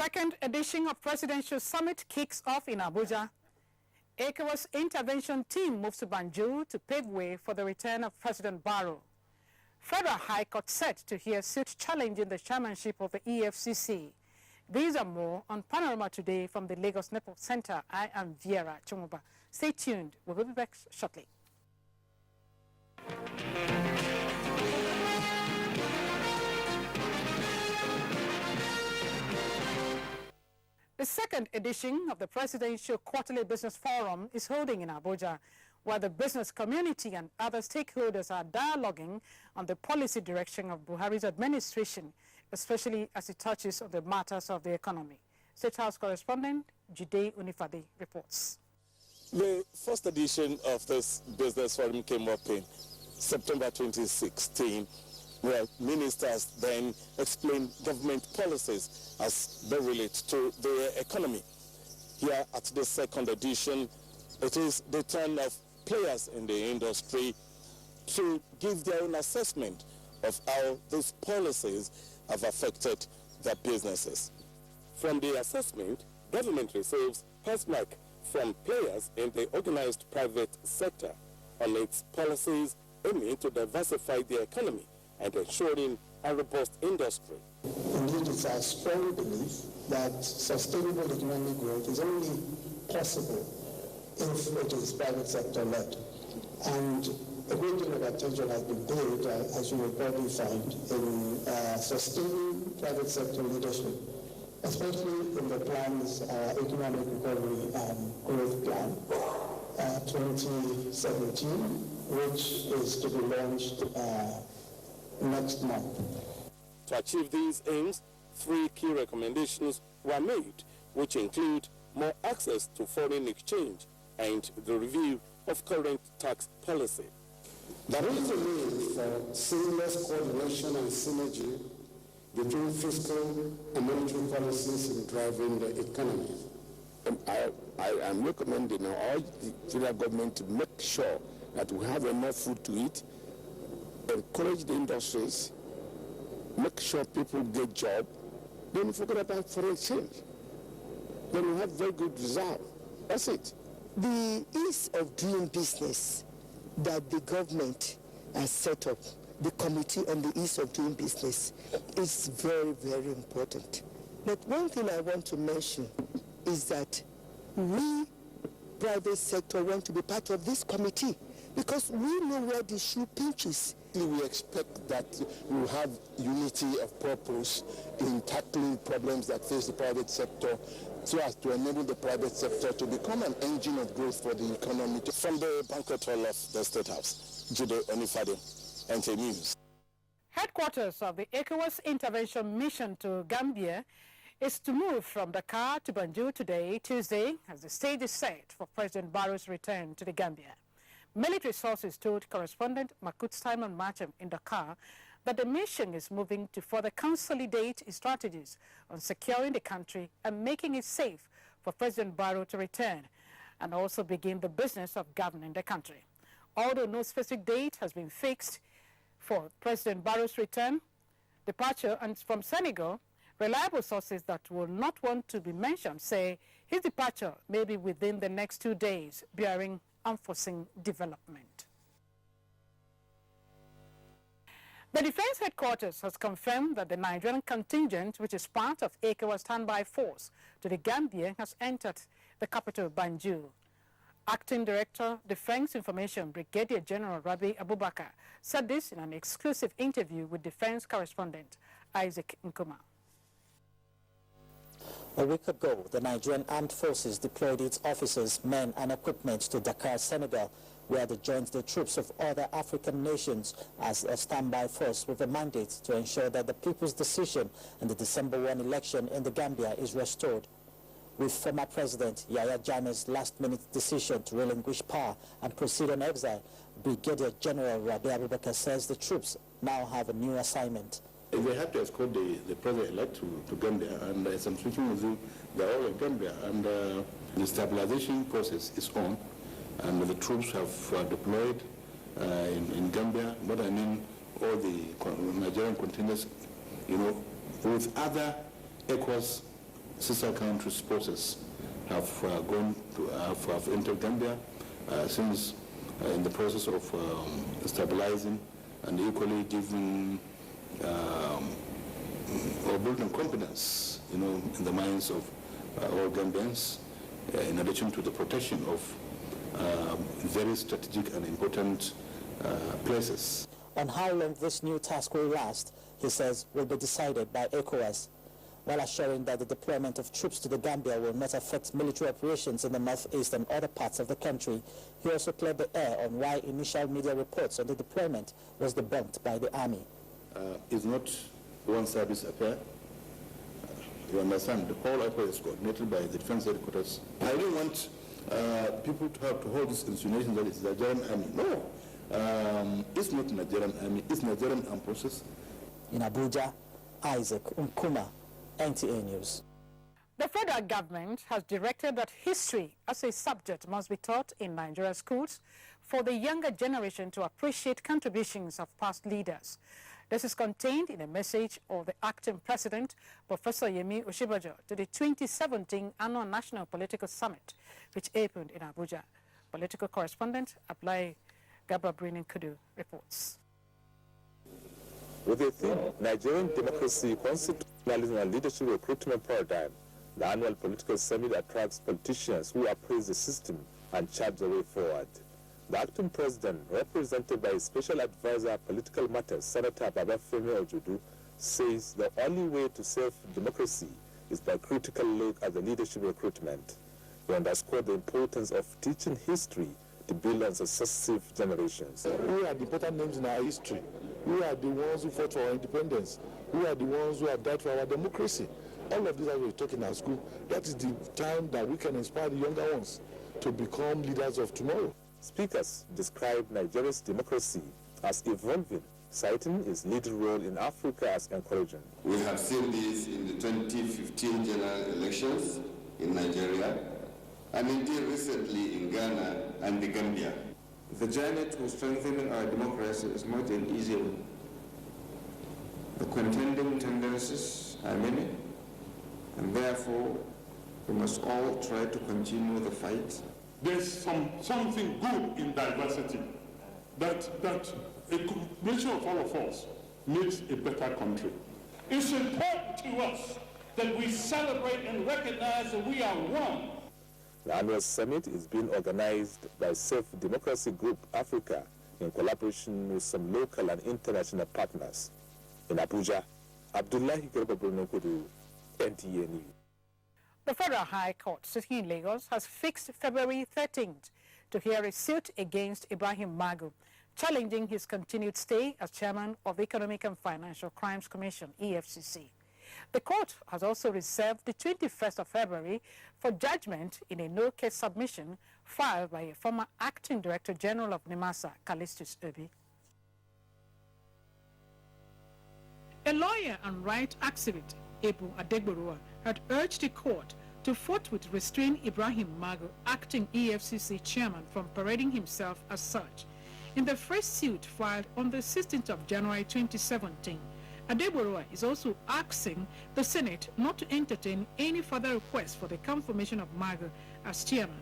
Second edition of Presidential Summit kicks off in Abuja. ECOWAS intervention team moves to Banjul to pave way for the return of President Barrow. Federal High Court set to hear suit challenging the chairmanship of the EFCC. These are more on Panorama today from the Lagos Network Center. I am Viera Chumuba. Stay tuned. We will be back shortly. The second edition of the Presidential Quarterly Business Forum is holding in Abuja, where the business community and other stakeholders are dialoguing on the policy direction of Buhari's administration, especially as it touches on the matters of the economy. State House correspondent Jude Unifade reports. The first edition of this business forum came up in September 2016, where ministers then explained government policies as they relate to the economy. Here at the second edition, it is the turn of players in the industry to give their own assessment of how these policies have affected their businesses. From the assessment, government receives feedback from players in the organized private sector on its policies aiming to diversify the economy and ensuring a robust industry. Indeed, it's our strong belief that sustainable economic growth is only possible if it is private sector led. And a great deal of attention has been paid, as you will probably find, in sustaining private sector leadership, especially in the plan's economic recovery and growth plan 2017, which is to be launched next month. To achieve these aims, 3 key recommendations were made, which include more access to foreign exchange and the review of current tax policy. There is a need for seamless coordination and synergy between fiscal and monetary policies in driving the economy. I am recommending all the federal government to make sure that we have enough food to eat, encourage the industries, make sure people get jobs, then forget about foreign exchange. Then we have very good result. That's it. The ease of doing business that the government has set up, the Committee on the Ease of Doing Business, is very, very important. But one thing I want to mention is that we, private sector, want to be part of this committee because we know where the shoe pinches. We expect that we will have unity of purpose in tackling problems that face the private sector so as to enable the private sector to become an engine of growth for the economy. From the banquet hall of the State House, Jude Unifade, NT News. Headquarters of the ECOWAS intervention mission to Gambia is to move from Dakar to Banjul today, Tuesday, as the stage is set for President Barrow's return to the Gambia. Military sources told correspondent Makut Simon Macham in Dakar that the mission is moving to further consolidate its strategies on securing the country and making it safe for President Barrow to return and also begin the business of governing the country. Although no specific date has been fixed for President Barrow's return, departure and from Senegal, reliable sources that will not want to be mentioned say his departure may be within the next 2 days, bearing unforeseen development. The Defense Headquarters has confirmed that the Nigerian contingent, which is part of ECOWAS standby force to the Gambia, has entered the capital, Banjul. Acting Director, Defense Information, Brigadier General Rabi Abubakar, said this in an exclusive interview with Defense correspondent Isaac Nkuma. A week ago, the Nigerian Armed Forces deployed its officers, men and equipment to Dakar, Senegal, where they joined the troops of other African nations as a standby force with a mandate to ensure that the people's decision in the December 1 election in the Gambia is restored. With former President Yahya Jammeh's last-minute decision to relinquish power and proceed on exile, Brigadier General Rabi Abubakar says the troops now have a new assignment. They have to escort the president-elect to Gambia, and as I'm speaking with you, they're all in Gambia, and the stabilization process is on, and the troops have deployed in Gambia. What I mean, all the Nigerian contingents, with other ECOWAS sister country forces have have entered Gambia since in the process of stabilizing and equally giving or building confidence, in the minds of all Gambians, in addition to the protection of very strategic and important places. On how long this new task will last, he says, will be decided by ECOWAS, while assuring that the deployment of troops to the Gambia will not affect military operations in the northeast and other parts of the country. He also cleared the air on why initial media reports on the deployment was debunked by the army. It's not one service affair. You understand, the whole affair is coordinated by the defense headquarters. I don't want people to have to hold this insinuation that it's the Nigerian army. No, it's not the Nigerian army, it's Nigerian armed forces. In Abuja, Isaac Nkuma, NTA News. The federal government has directed that history as a subject must be taught in Nigerian schools for the younger generation to appreciate contributions of past leaders. This is contained in a message of the acting president, Professor Yemi Oshibajo, to the 2017 Annual National Political Summit, which opened in Abuja. Political correspondent Ablai Gababrin Kudu reports. With the theme, Nigerian Democracy, Constitutionalism and Leadership Recruitment Paradigm, the annual political summit attracts politicians who appraise the system and chart the way forward. The acting president, represented by his special advisor political matters, Senator Babafemi Ojudu, says the only way to save democracy is by a critical look at the leadership recruitment. He underscored the importance of teaching history to build on successive generations. Who are the important names in our history? Who are the ones who fought for our independence? Who are the ones who have died for our democracy? All of these as we're talking at school, that is the time that we can inspire the younger ones to become leaders of tomorrow. Speakers described Nigeria's democracy as evolving, citing its leading role in Africa as encouraging. We have seen this in the 2015 general elections in Nigeria, and indeed recently in Ghana and the Gambia. The journey to strengthening our democracy is not an easy one. The contending tendencies are many, and therefore we must all try to continue the fight. There's something good in diversity, that a combination of all of us makes a better country. It's important to us that we celebrate and recognize that we are one. The annual summit is being organized by Safe Democracy Group Africa in collaboration with some local and international partners. In Abuja, Abdullahi Gerba-Brunokudu, NTA News. The Federal High Court sitting in Lagos has fixed February 13th to hear a suit against Ibrahim Magu, challenging his continued stay as chairman of the Economic and Financial Crimes Commission, EFCC. The court has also reserved the 21st of February for judgment in a no-case submission filed by a former acting Director General of NIMASA, Callistus Obi. A lawyer and right activist, Ebu Adegborua, had urged the court to forthwith restrain Ibrahim Magu, acting EFCC chairman, from parading himself as such. In the first suit filed on the 16th of January 2017, Adegborua is also asking the Senate not to entertain any further requests for the confirmation of Magu as chairman.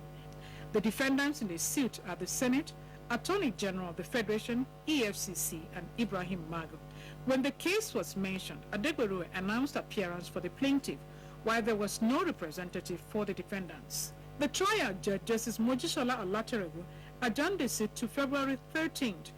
The defendants in the suit are the Senate, Attorney General of the Federation, EFCC, and Ibrahim Magu. When the case was mentioned, Adegborua announced appearance for the plaintiff, while there was no representative for the defendants. The trial judge, Justice Mojisola Olaterebu, adjourned the suit to February 13th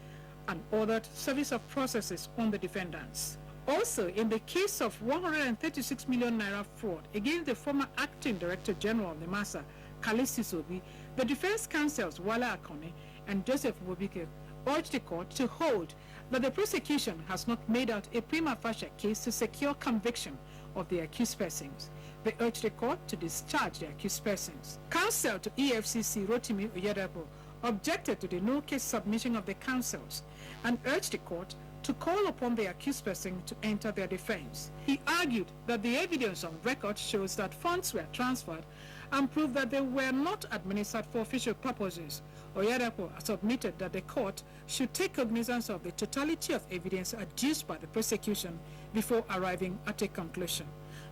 and ordered service of processes on the defendants. Also, in the case of 136 million naira fraud against the former acting Director General of NIMASA, Callistus Obi, the defense counsels Wala Akone and Joseph Wobike urged the court to hold that the prosecution has not made out a prima facie case to secure conviction of the accused persons. They urged the court to discharge the accused persons. Counsel to EFCC Rotimi Oyedepo objected to the no-case submission of the counsels and urged the court to call upon the accused person to enter their defense. He argued that the evidence on record shows that funds were transferred and proved that they were not administered for official purposes. Oyedepo submitted that the court should take cognizance of the totality of evidence adduced by the prosecution before arriving at a conclusion.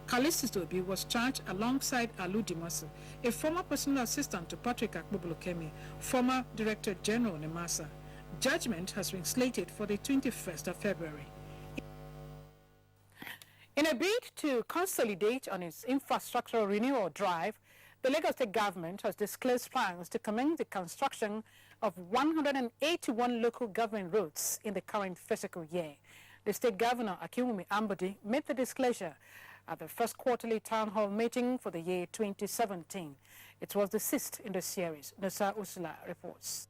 Callistus Obi was charged alongside Alu Dimasu, a former personal assistant to Patrick Akpobulokemi, former Director General Nemasa. Judgment has been slated for the 21st of February. In a bid to consolidate on its infrastructural renewal drive, the Lagos State government has disclosed plans to commence the construction of 181 local government roads in the current fiscal year. The state governor, Akinwumi Ambode, made the disclosure at the first quarterly town hall meeting for the year 2017. It was the sixth in the series. Nusa Usula reports.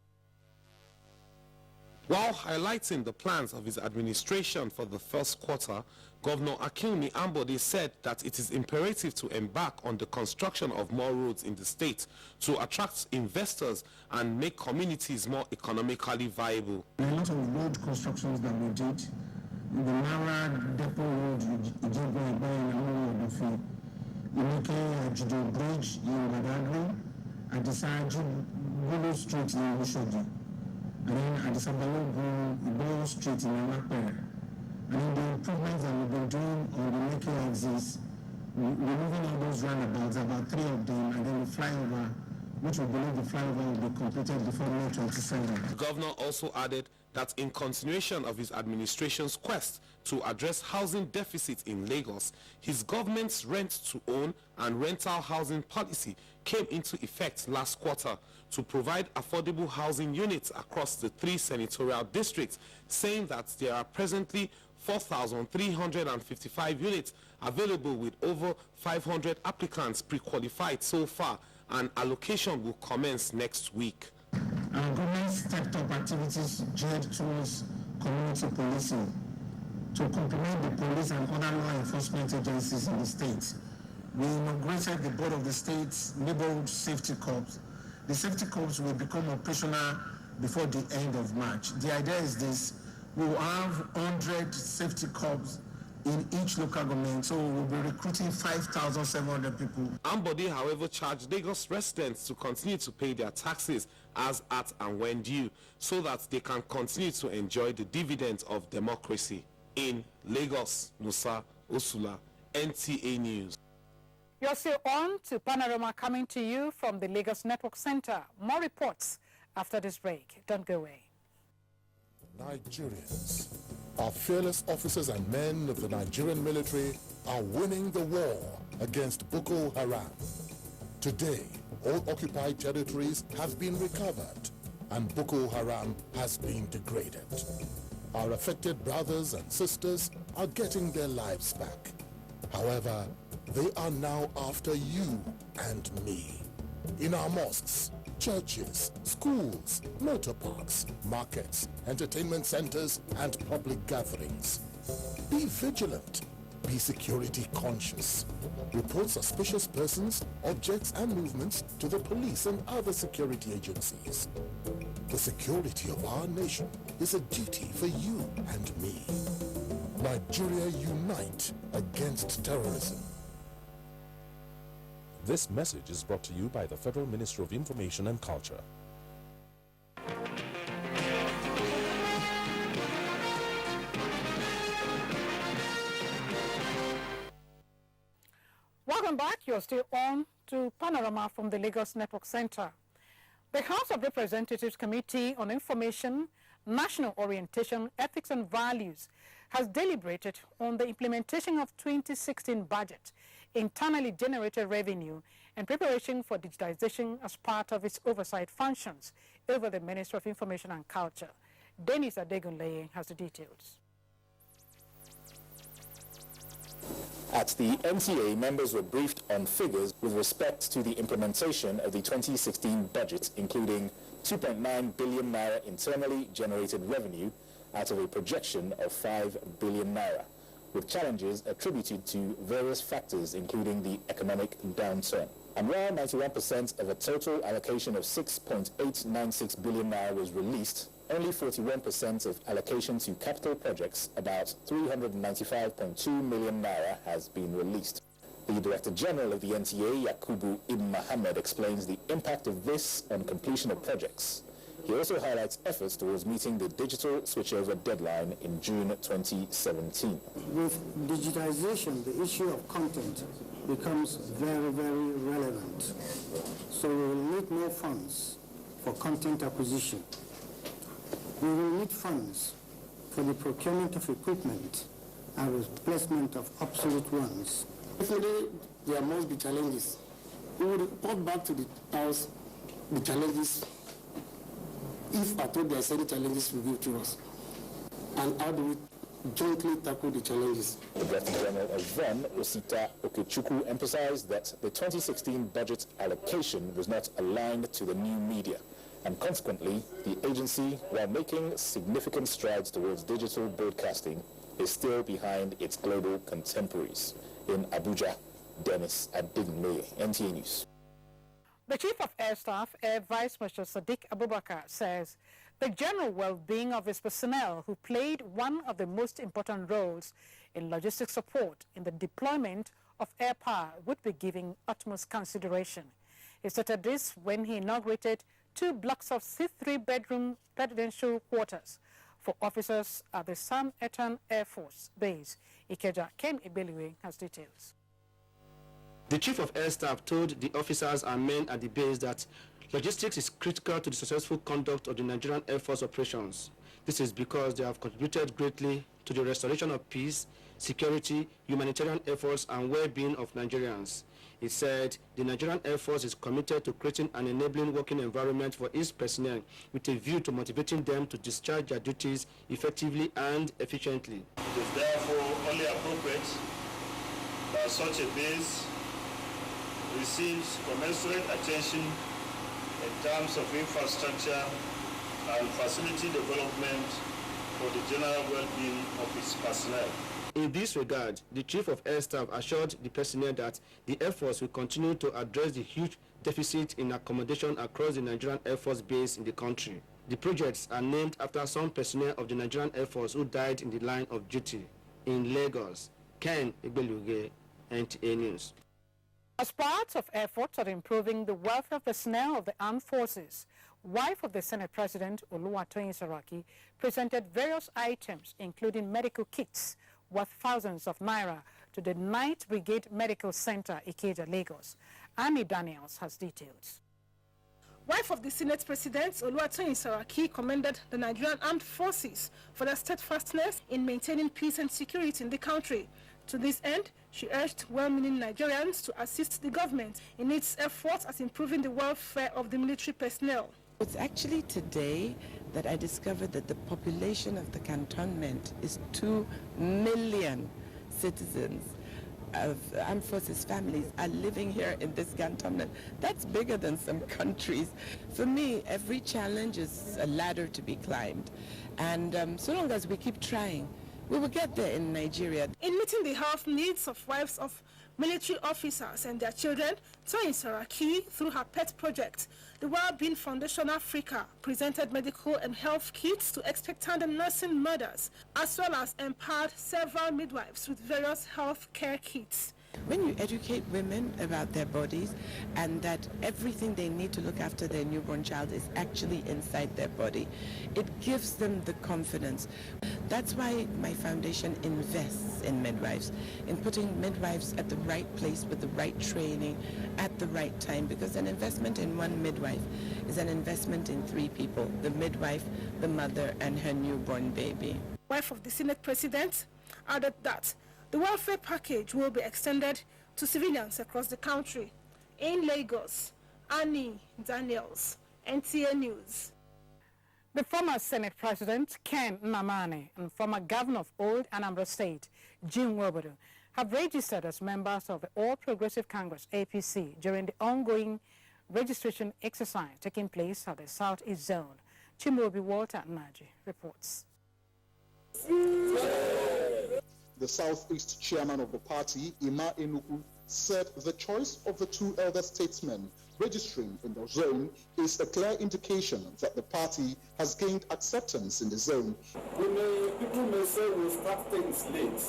While highlighting the plans of his administration for the first quarter, Governor Akinwumi Ambode said that it is imperative to embark on the construction of more roads in the state to attract investors and make communities more economically viable. A lot of road constructions that we did, the Mara Depot Road, Ijogbo Ibai and Amoyodofi, Inike Judo Bridge in Badagry, Adisaji Gulu Street in Oshodi, and then Adisabalogu Iboyo Street in Amapere. And then the improvements that we've been doing on the making axis, removing all those roundabouts, about 3 of them, and then the flyover, which we believe the flyover will be completed before May 27. The governor also added that in continuation of his administration's quest to address housing deficit in Lagos, his government's rent-to-own and rental housing policy came into effect last quarter to provide affordable housing units across the 3 senatorial districts, saying that there are presently 4,355 units available with over 500 applicants pre-qualified so far, and allocation will commence next week. Our government stepped up activities geared towards community policing to complement the police and other law enforcement agencies in the state. We inaugurated the board of the state's neighborhood safety corps. The safety corps will become operational before the end of March. The idea is this: we will have 100 safety corps in each local government, so we'll be recruiting 5,700 people. Ambode, however, charged Lagos residents to continue to pay their taxes as at and when due, so that they can continue to enjoy the dividends of democracy. In Lagos, Musa Usula, NTA News. You're still on to Panorama, coming to you from the Lagos Network Center. More reports after this break. Don't go away. Nigerians, our fearless officers and men of the Nigerian military are winning the war against Boko Haram. Today, all occupied territories have been recovered and Boko Haram has been degraded. Our affected brothers and sisters are getting their lives back. However, they are now after you and me. In our mosques, churches, schools, motor parks, markets, entertainment centers, and public gatherings. Be vigilant. Be security conscious. Report suspicious persons, objects, and movements to the police and other security agencies. The security of our nation is a duty for you and me. Nigeria, unite against terrorism. This message is brought to you by the Federal Ministry of Information and Culture. Welcome back. You're still on to Panorama from the Lagos Network Center. The House of Representatives Committee on Information, National Orientation, Ethics and Values has deliberated on the implementation of 2016 budget, internally generated revenue, and preparation for digitization as part of its oversight functions over the Ministry of Information and Culture. Dennis Adegunleye has the details. At the NTA, members were briefed on figures with respect to the implementation of the 2016 budget, including 2.9 billion naira internally generated revenue out of a projection of 5 billion naira, with challenges attributed to various factors, including the economic downturn. And while 91% of a total allocation of 6.896 billion naira was released, only 41% of allocation to capital projects, about 395.2 million naira, has been released. The Director General of the NTA, Yakubu Ibn Mohammed, explains the impact of this on completion of projects. He also highlights efforts towards meeting the digital switchover deadline in June 2017. With digitization, the issue of content becomes very, very relevant. So we will need more funds for content acquisition. We will need funds for the procurement of equipment and replacement of obsolete ones. Definitely, there must be challenges. We will report back to the House the challenges, if at all there are any challenges revealed to us, and how do we jointly tackle the challenges. The Director General of VON, Osita Okechukwu, emphasized that the 2016 budget allocation was not aligned to the new media, and consequently, the agency, while making significant strides towards digital broadcasting, is still behind its global contemporaries. In Abuja, Dennis Adigmeye, NTA News. The Chief of Air Staff, Air Vice Marshal Sadiq Abubakar, says the general well-being of his personnel, who played one of the most important roles in logistics support in the deployment of air power, would be given utmost consideration. He stated this when he inaugurated 2 blocks of 3-bedroom presidential quarters for officers at the Sam Etan Air Force Base. Ikeja Ken Ibeliwe has details. The Chief of Air Staff told the officers and men at the base that logistics is critical to the successful conduct of the Nigerian Air Force operations. This is because they have contributed greatly to the restoration of peace, security, humanitarian efforts, and well-being of Nigerians. He said the Nigerian Air Force is committed to creating an enabling working environment for its personnel with a view to motivating them to discharge their duties effectively and efficiently. It is therefore only appropriate that such a base receives commensurate attention in terms of infrastructure and facility development for the general well-being of its personnel. In this regard, the Chief of Air Staff assured the personnel that the Air Force will continue to address the huge deficit in accommodation across the Nigerian Air Force base in the country. The projects are named after some personnel of the Nigerian Air Force who died in the line of duty. In Lagos, Ken Igbeluge, NTA News. As part of efforts at improving the welfare of personnel of the armed forces, wife of the Senate President, Oluwatoyin Saraki, presented various items, including medical kits worth thousands of naira, to the 9th Brigade Medical Center, Ikeja, Lagos. Annie Daniels has details. Wife of the Senate President, Oluwatoyin Saraki, commended the Nigerian Armed Forces for their steadfastness in maintaining peace and security in the country. To this end, she urged well-meaning Nigerians to assist the government in its efforts at improving the welfare of the military personnel. It's actually today that I discovered that the population of the cantonment is 2 million citizens of armed forces families are living here in this cantonment. That's bigger than some countries. For me, every challenge is a ladder to be climbed. And so long as we keep trying, we will get there in Nigeria. In meeting the health needs of wives of military officers and their children, Toyin Saraki, through her pet project, the Wellbeing Foundation Africa, presented medical and health kits to expectant and nursing mothers, as well as empowered several midwives with various health care kits. When you educate women about their bodies and that everything they need to look after their newborn child is actually inside their body, it gives them the confidence. That's why my foundation invests in midwives, in putting midwives at the right place with the right training at the right time, because an investment in one midwife is an investment in 3 people, the midwife, the mother, and her newborn baby. Wife of the Senate President added that the welfare package will be extended to civilians across the country. In Lagos, Annie Daniels, NTA News. The former Senate President, Ken Nnamani, and former Governor of Old Anambra State, Jim Wobodo, have registered as members of the All Progressive Congress, APC, during the ongoing registration exercise taking place at the Southeast Zone. Chimobi Walter Naji reports. The Southeast chairman of the party, Ima Enugu, said the choice of the 2 elder statesmen registering in the zone is a clear indication that the party has gained acceptance in the zone. People may say we'll start things late,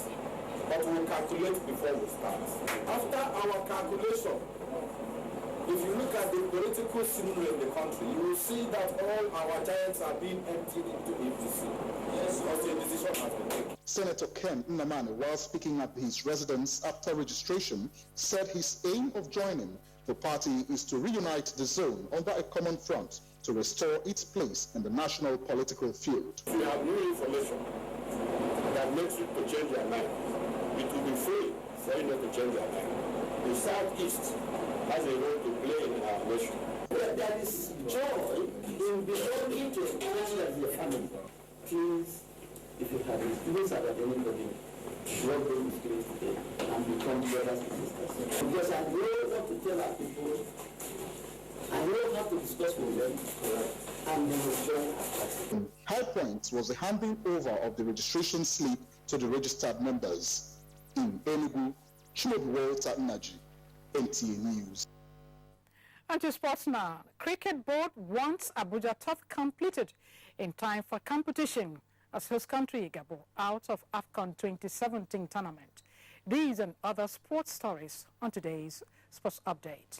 but we'll calculate before we start. After our calculation, If you look at the political scenery in the country, you will see that all our giants are being emptied into APC. Yes, because a decision has been taken. Senator Ken Nnamani, while speaking at his residence after registration, said his aim of joining the party is to reunite the zone under a common front to restore its place in the national political field. If you have new information that makes you to change your mind, it will be free for you not to change your mind. The Southeast has a role to play in our nation. There is joy in belonging to a country as your family. Please, if you have experience about anybody, work with experience today and become brothers and sisters. Because I know what to tell our people, I know how to discuss with them, and they will join us. High point was the handing over of the registration slip to the registered members. In Enugu, Chimabuwe Tatnaji, NTA News. And to sports now. Cricket board wants Abuja Turf completed in time for competition as host country Gabon out of AFCON 2017 tournament. These and other sports stories on today's Sports Update.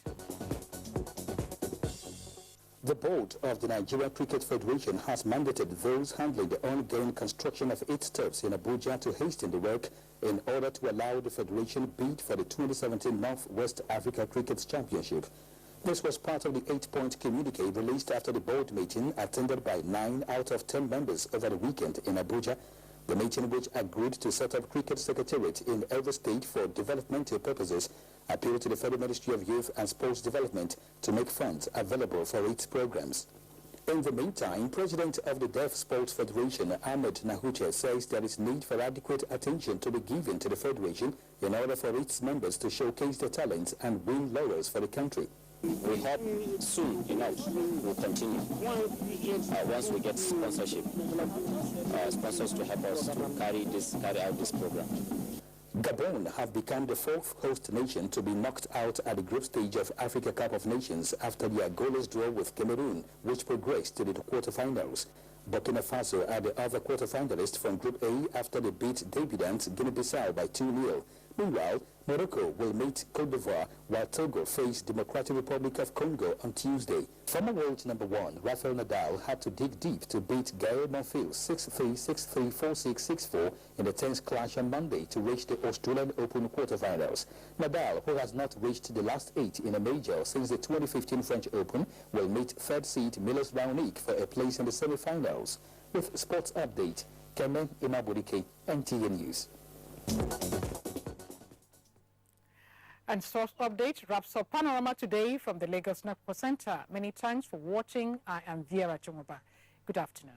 The board of the Nigerian Cricket Federation has mandated those handling the ongoing construction of its turfs in Abuja to hasten the work in order to allow the federation bid for the 2017 North-West Africa Cricket Championship. This was part of the 8-point communique released after the board meeting attended by 9 out of 10 members over the weekend in Abuja. The meeting, which agreed to set up cricket secretariat in every state for developmental purposes, appealed to the Federal Ministry of Youth and Sports Development to make funds available for its programs. In the meantime, President of the Deaf Sports Federation, Ahmed Nahuche, says there is need for adequate attention to be given to the federation in order for its members to showcase their talents and win laurels for the country. We hope soon enough we'll continue once we get sponsorship, sponsors to help us to carry out this program. Gabon have become the fourth host nation to be knocked out at the group stage of Africa Cup of Nations after their goalless draw with Cameroon, which progressed to the quarterfinals. Burkina Faso are the other quarterfinalists from Group A after they beat debutants Guinea-Bissau by 2-0. Meanwhile, Morocco will meet Cote d'Ivoire, while Togo face Democratic Republic of Congo on Tuesday. Former world number 1, Rafael Nadal, had to dig deep to beat Gael Monfils 6-3, 6-3, 4-6, 6-4 in the tense clash on Monday to reach the Australian Open quarterfinals. Nadal, who has not reached the last 8 in a major since the 2015 French Open, will meet third seed Milos Raonic for a place in the semi-finals. With Sports Update, Kemen Imabudike, NTA News. And Source Update wraps up Panorama today from the Lagos Network Center. Many thanks for watching. I am Vera Chumuba. Good afternoon.